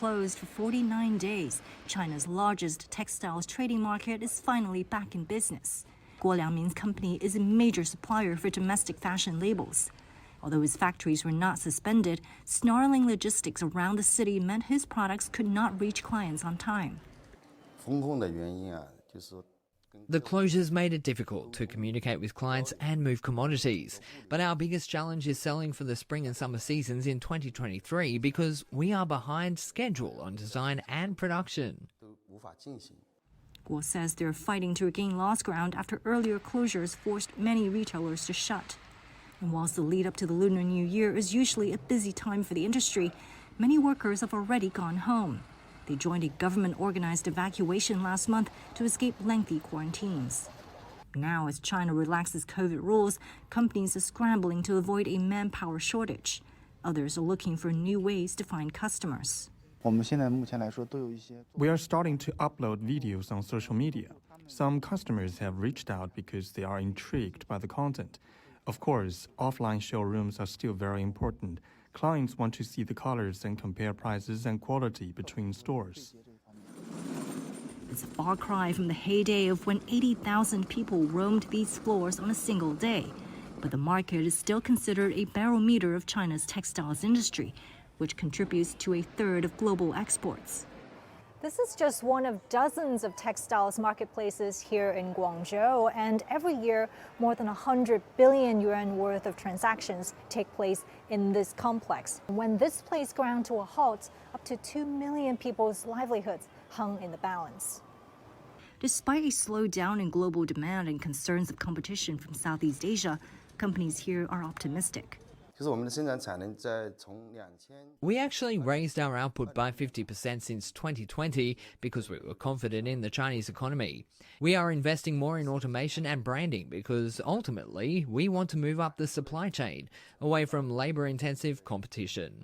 closed for 49 days, China's largest textiles trading market is finally back in business. Guo Liangmin's company is a major supplier for domestic fashion labels. Although his factories were not suspended, snarling logistics around the city meant his products could not reach clients on time. The closures made it difficult to communicate with clients and move commodities. But our biggest challenge is selling for the spring and summer seasons in 2023 because we are behind schedule on design and production. Guo says they're fighting to regain lost ground after earlier closures forced many retailers to shut. And whilst the lead up to the Lunar New Year is usually a busy time for the industry, many workers have already gone home. They joined a government-organized evacuation last month to escape lengthy quarantines. Now, as China relaxes COVID rules, companies are scrambling to avoid a manpower shortage. Others are looking for new ways to find customers. We are starting to upload videos on social media. Some customers have reached out because they are intrigued by the content. Of course, offline showrooms are still very important. Clients want to see the colors and compare prices and quality between stores. It's a far cry from the heyday of when 80,000 people roamed these floors on a single day. But the market is still considered a barometer of China's textiles industry, which contributes to a third of global exports. This is just one of dozens of textiles marketplaces here in Guangzhou, and every year more than 100 billion yuan worth of transactions take place in this complex. When this place ground to a halt, up to 2 million people's livelihoods hung in the balance. Despite a slowdown in global demand and concerns of competition from Southeast Asia, companies here are optimistic. We actually raised our output by 50% since 2020 because we were confident in the Chinese economy. We are investing more in automation and branding because ultimately we want to move up the supply chain, away from labor-intensive competition.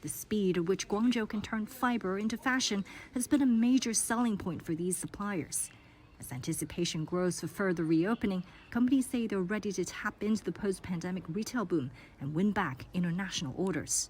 The speed at which Guangzhou can turn fiber into fashion has been a major selling point for these suppliers. As anticipation grows for further reopening, companies say they're ready to tap into the post-pandemic retail boom and win back international orders.